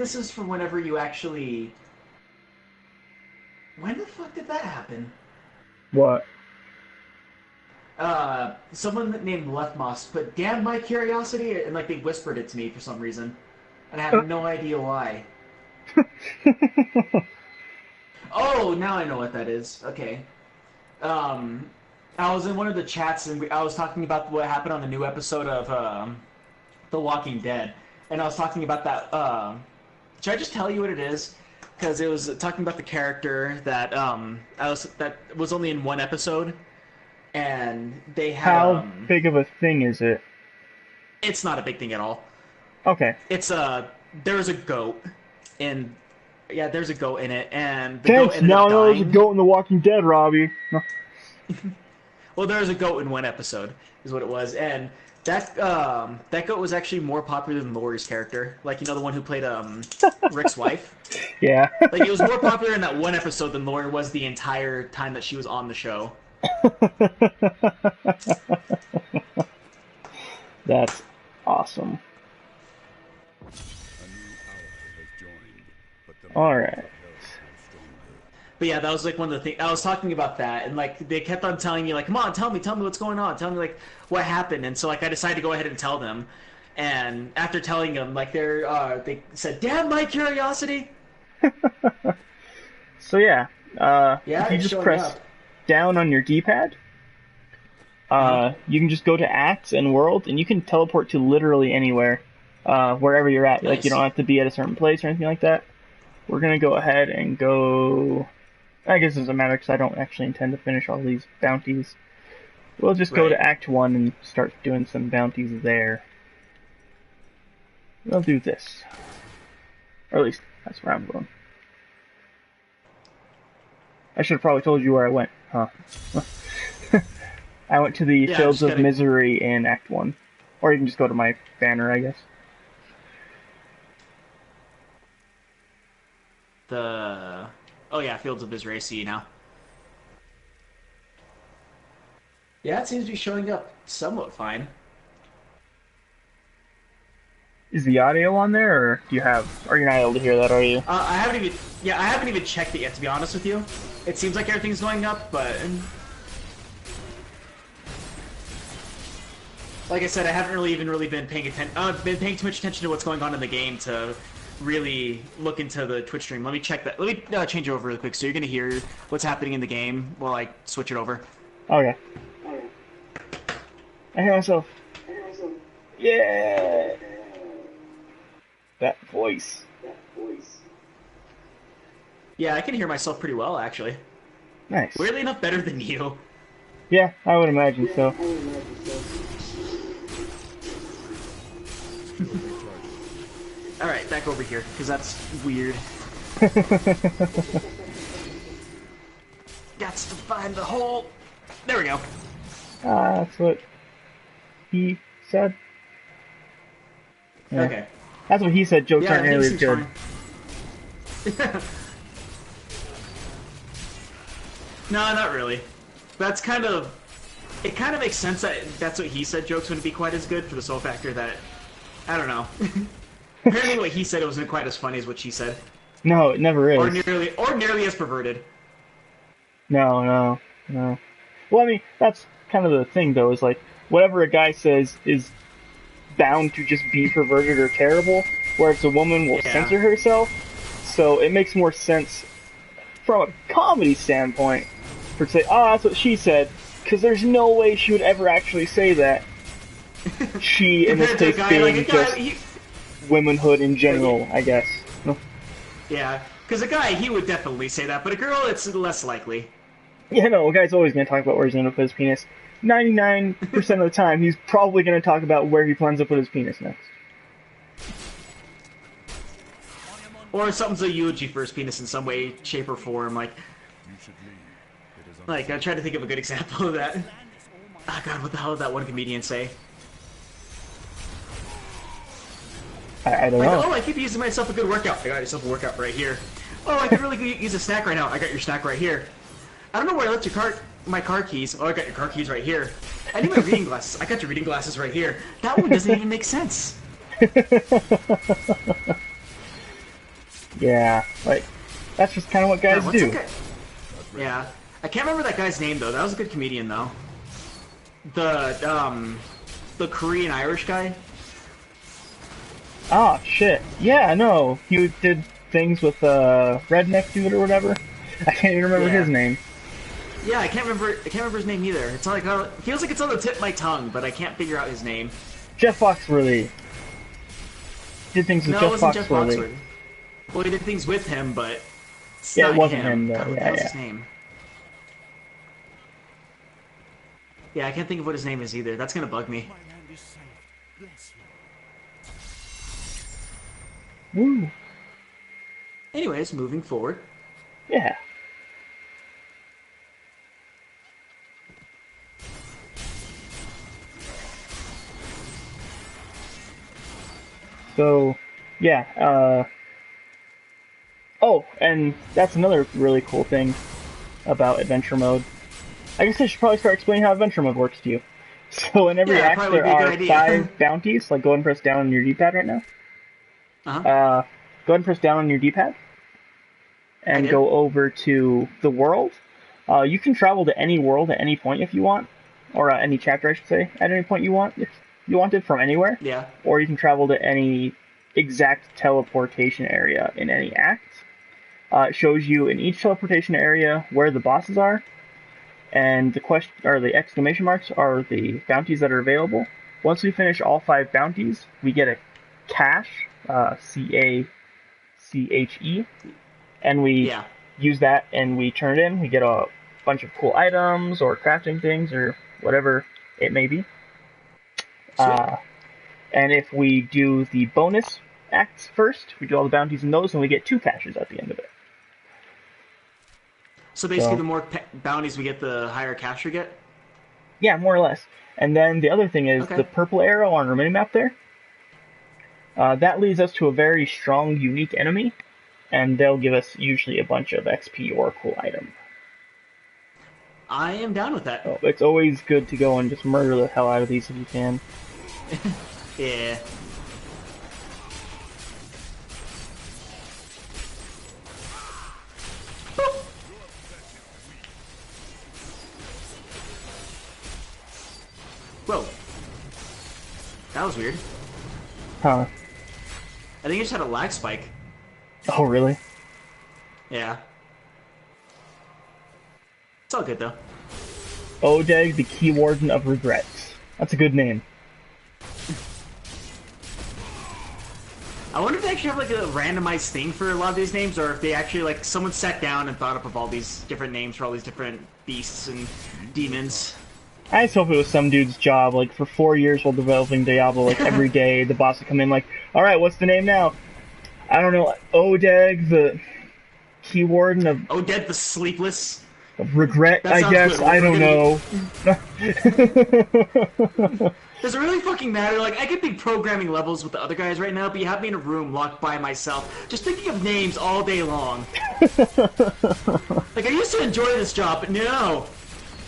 this is from whenever you actually. When the fuck did that happen? What? Someone named Leftmoss put "damn my curiosity" and like they whispered it to me for some reason, and I have no idea why. Oh, now I know what that is. Okay. Um, I was in one of the chats and I was talking about what happened on the new episode of The Walking Dead, and I was talking about that. Should I just tell you what it is? Because it was talking about the character that that was only in one episode, and they had How big of a thing is it? It's not a big thing at all. Okay. It's there's a goat in yeah, there's a goat in it, and the goat Thanks. ended Now up I know there's a dying. goat in The Walking Dead, Robbie. No. Well, there was a goat in one episode, is what it was, and that goat was actually more popular than Laurie's character. Like, you know, the one who played Rick's wife. Yeah. Like, it was more popular in that one episode than Laurie was the entire time that she was on the show. That's awesome. All right. But yeah, that was like one of the things I was talking about that, and like they kept on telling me like, "Come on, tell me what's going on, tell me like what happened." And so like I decided to go ahead and tell them, and after telling them, like they said, "Damn my curiosity." So yeah, Yeah, if you it's just showing press up. down on your D-pad, you can just go to Acts and World, and you can teleport to literally anywhere, wherever you're at. Like you Nice. don't have to be at a certain place or anything like that. We're gonna go ahead and go. I guess it doesn't matter because I don't actually intend to finish all these bounties. We'll just go Right. to Act 1 and start doing some bounties there. We'll do this. Or at least, that's where I'm going. I should have probably told you where I went, huh? I went to the Yeah, Fields just of gotta Misery in Act 1. Or you can just go to my banner, I guess. the oh yeah, Fields of Misery. I see now. Yeah, it seems to be showing up somewhat fine. Is the audio on there, or do you have... Or you're not able to hear that, are you? I haven't even checked it yet, to be honest with you. It seems like everything's going up, but like I said, I haven't really been paying attention. Been paying too much attention to what's going on in the game to really look into the Twitch stream. Let me check that. Let me change over real quick, so you're gonna hear what's happening in the game while I switch it over. Okay. I hear myself. Yeah! That voice. Yeah, I can hear myself pretty well, actually. Nice. Weirdly enough, better than you. Yeah, I would imagine so. All right, back over here, because that's weird. Got to find the hole. There we go. That's what he said. Yeah. Okay. That's what he said. Jokes Yeah, aren't nearly as everything good. seems fine. No, not really. That's kind of... It kind of makes sense that that's what he said jokes wouldn't be quite as good for the sole factor that... I don't know. Apparently what he said it wasn't quite as funny as what she said. No, it never Or is. nearly as perverted. No. Well, I mean, that's kind of the thing, though, is like, whatever a guy says is bound to just be perverted or terrible, whereas a woman will Yeah. censor herself. So it makes more sense from a comedy standpoint for to say, oh, that's what she said, because there's no way she would ever actually say that. She, in this Compared to a case, guy like being a guy... just womanhood in general, I guess. Yeah, because a guy, he would definitely say that, but a girl, it's less likely. Yeah, no, a guy's always going to talk about where he's going to put his penis. 99% of the time, he's probably going to talk about where he plans to put his penis next. Or something's a eulogy for his penis in some way, shape, or form. Like I tried to think of a good example of that. Oh god, what the hell did that one comedian say? I don't Like, know. oh, I keep using myself a good workout. I got yourself a workout right here. Oh, I could really use a snack right now. I got your snack right here. I don't know where I left my car keys. Oh, I got your car keys right here. I need my reading glasses. I got your reading glasses right here. That one doesn't even make sense. Yeah, like, that's just kind of what God, guys what's that do. guy? Yeah, I can't remember that guy's name though. That was a good comedian though. The Korean Irish guy. Ah, shit. Yeah, no, he did things with, Redneck Dude or whatever. I can't even remember his Yeah. name. Yeah, I can't remember. I can't remember his name either. It's like it feels like it's on the tip of my tongue, but I can't figure out his name. Jeff Foxworthy. Did things with No, it Jeff wasn't Jeff Foxworthy. Foxworthy. Well, he did things with him, but it's Yeah, it not wasn't him. him, though. God, what the Yeah, hell's yeah. his name? Yeah, I can't think of what his name is either. That's gonna bug me. Woo. Anyways, moving forward. Yeah. So, yeah, oh, and that's another really cool thing about adventure mode. I guess I should probably start explaining how adventure mode works to you. So in every Yeah, it act probably would there be a good are idea. 5 bounties, like go ahead and press down on your D-pad right now. Uh-huh. Go ahead and press down on your D-pad I and did. go over to the world. You can travel to any world at any point if you want, or any chapter I should say, at any point you want, if you want it from anywhere. Yeah. Or you can travel to any exact teleportation area in any act. It shows you in each teleportation area where the bosses are, and the question or the exclamation marks are the bounties that are available. Once we finish all 5 bounties, we get a cache, CACHE, and we Yeah. use that and we turn it in. We get a bunch of cool items or crafting things or whatever it may be. Sweet. And if we do the bonus acts first, we do all the bounties in those, and we get 2 caches at the end of it. So basically, So, the more bounties we get, the higher cash we get. yeah, more or less. And then the other thing is Okay. the purple arrow on our minimap there. That leads us to a very strong, unique enemy, and they'll give us usually a bunch of XP or a cool item. I am down with that. So it's always good to go and just murder the hell out of these if you can. Yeah. Whoa. That was weird. Huh. I think I just had a lag spike. Oh, really? Yeah. It's all good though. Odeg, the Key Warden of Regrets. That's a good name. I wonder if they actually have like a randomized thing for a lot of these names, or if they actually like someone sat down and thought up of all these different names for all these different beasts and demons. I just hope it was some dude's job, like, for 4 years while developing Diablo, like, every day the boss would come in like, alright, what's the name now? I don't know, Odeg, the Key Warden Oh, Dead the Sleepless. of Regret, That I sounds guess, good. I don't know. Does it really fucking matter? Like, I could be programming levels with the other guys right now, but you have me in a room locked by myself, just thinking of names all day long. Like, I used to enjoy this job, but no.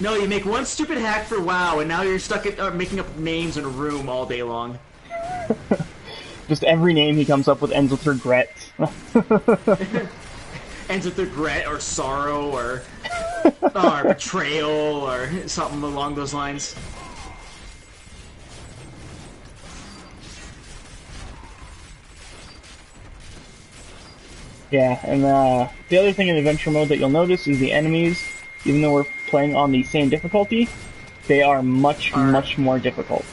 No, you make one stupid hack for WoW, and now you're stuck at making up names in a room all day long. Just every name he comes up with ends with regret. Ends with regret or sorrow or betrayal or something along those lines. Yeah, and the other thing in adventure mode that you'll notice is the enemies, even though we're playing on the same difficulty, they are much more difficult.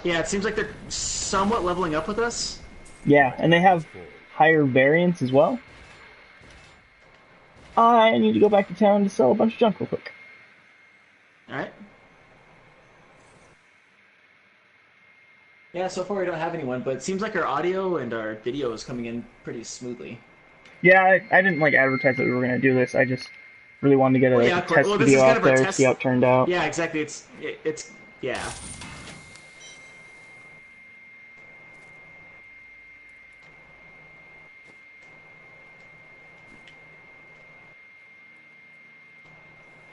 Yeah, it seems like they're somewhat leveling up with us. Yeah, and they have higher variance as well. I need to go back to town to sell a bunch of junk real quick. Alright. Yeah, so far we don't have anyone, but it seems like our audio and our video is coming in pretty smoothly. Yeah, I didn't like advertise that we were gonna do this. I just really wanted to get Well, yeah, a of course. test Well, this video is kind out of a there, test. see how it turned out. Yeah, exactly. It's yeah.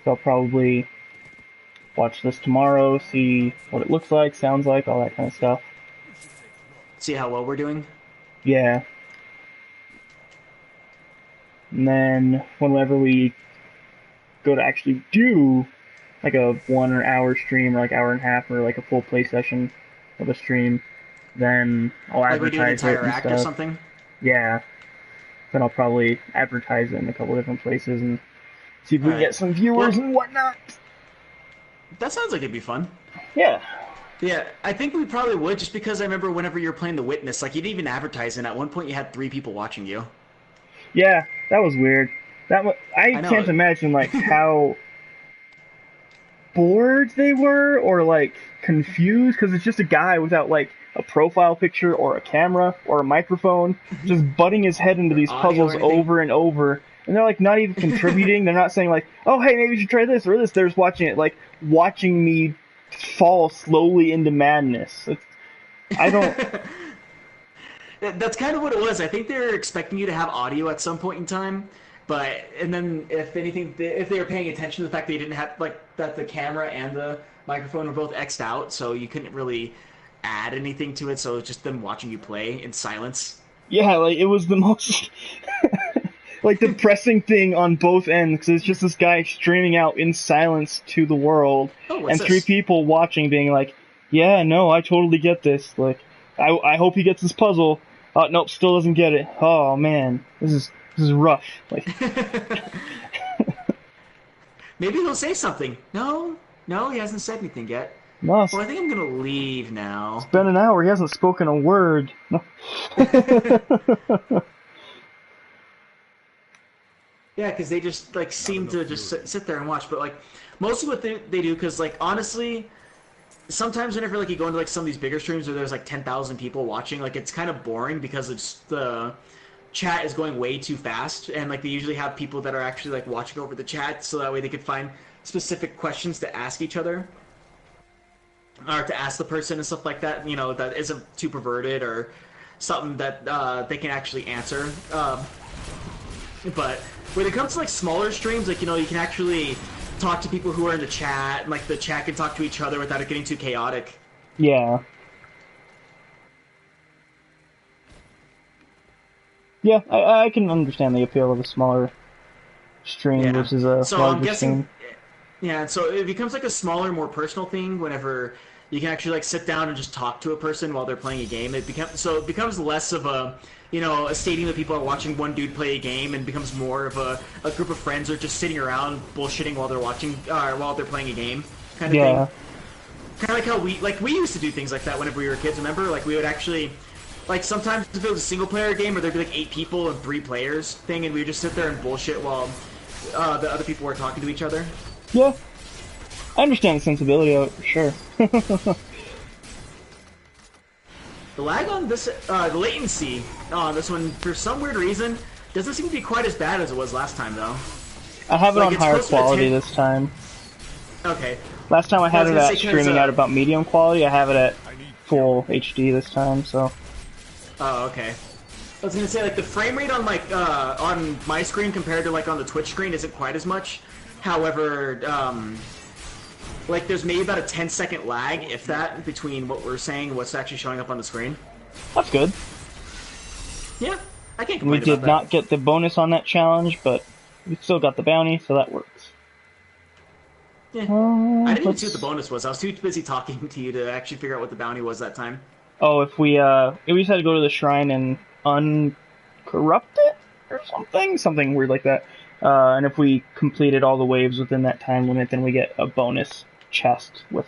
So I'll probably watch this tomorrow, see what it looks like, sounds like, all that kind of stuff. See how well we're doing. Yeah. And then whenever we go to actually do like a 1 hour stream or like hour and a half or like a full play session of a stream, then I'll Like we do an advertise it entire and act or stuff. something? Yeah, then I'll probably advertise it in a couple different places and see if we can Alright. get some viewers Well, and whatnot. that sounds like it'd be fun. Yeah. Yeah, I think we probably would, just because I remember whenever you were playing The Witness, like, you didn't even advertise, and at one point you had 3 people watching you. Yeah, that was weird. I I can't know. imagine like how bored they were or like confused because it's just a guy without like a profile picture or a camera or a microphone just butting his head into Or these audio or puzzles anything. over and over, and they're like not even contributing. They're not saying like, oh hey, maybe you should try this or this. They're just watching it, like watching me fall slowly into madness. I don't. That's kind of what it was. I think they were expecting you to have audio at some point in time, but and then if anything, if they were paying attention to the fact that you didn't have like that the camera and the microphone were both xed out, so you couldn't really add anything to it. So it was just them watching you play in silence. Yeah, like it was the most like depressing thing on both ends because it's just this guy streaming out in silence to the world, Oh, what's and 3 this? people watching, being like, "Yeah, no, I totally get this. Like, I hope he gets this puzzle. Nope, still doesn't get it. Oh man, this is rough. Like, Maybe he'll say something. No, no, he hasn't said anything yet. no, it's Well, I think I'm gonna leave now. been an hour. He hasn't spoken a word. No. Yeah, because they just like seem to just sit there and watch. But like mostly what they do, because like honestly, sometimes whenever like you go into like some of these bigger streams where there's like 10,000 people watching, like it's kind of boring because it's the chat is going way too fast, and like they usually have people that are actually like watching over the chat, so that way they could find specific questions to ask each other or to ask the person and stuff like that. You know, that isn't too perverted or something that they can actually answer. But when it comes to like smaller streams, like you can actually talk to people who are in the chat, and like the chat can talk to each other without it getting too chaotic. Yeah. Yeah, I can understand the appeal of a smaller stream Yeah. versus a So I'm larger guessing, stream. yeah. So it becomes like a smaller, more personal thing whenever you can actually like sit down and just talk to a person while they're playing a game. It becomes less of a stadium that people are watching one dude play a game, and becomes more of a group of friends or just sitting around bullshitting while they're watching while they're playing a game kind of Yeah. thing. Kind of like how we used to do things like that whenever we were kids. Remember, like we would actually. Like sometimes if it was a single player game where there'd be like 8 people and 3 players thing, and we would just sit there and bullshit while the other people were talking to each other. Yeah. I understand the sensibility of it for sure. The lag on this, the latency on this one, for some weird reason, doesn't seem to be quite as bad as it was last time, though. I have it Like, on it's higher closer to quality 10 this time. Okay. Last time I I had was it gonna at say 'cause, streaming at about medium quality. I have it at full HD this time, so. Oh, okay. I was gonna say, like, the frame rate on my screen compared to like on the Twitch screen isn't quite as much. However, like there's maybe about a 10-second lag, if that, between what we're saying and what's actually showing up on the screen. That's good. Yeah, I can't We complain did about not get the bonus on that challenge, but we still got the bounty, so that works. that. Yeah. I didn't even see Let's- what the bonus was. I was too busy talking to you to actually figure out what the bounty was that time. Oh, if we just had to go to the shrine and uncorrupt it or something weird like that. And if we completed all the waves within that time limit, then we get a bonus chest with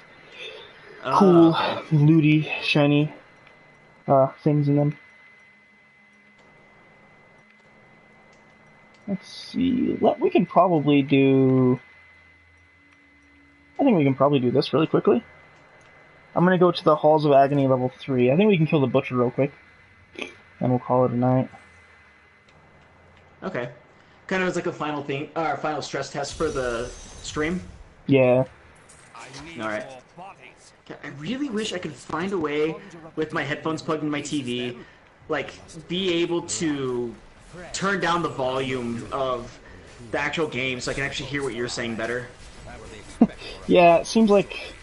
cool, Okay. looty, shiny things in them. Let's see. We can probably do. I think we can probably do this really quickly. I'm gonna go to the Halls of Agony level 3. I think we can kill the Butcher real quick. And we'll call it a night. Okay. Kind of as like a final thing, or final stress test for the stream. Yeah. Alright. I really wish I could find a way, with my headphones plugged into my TV, like, be able to turn down the volume of the actual game so I can actually hear what you're saying better. Yeah, it seems like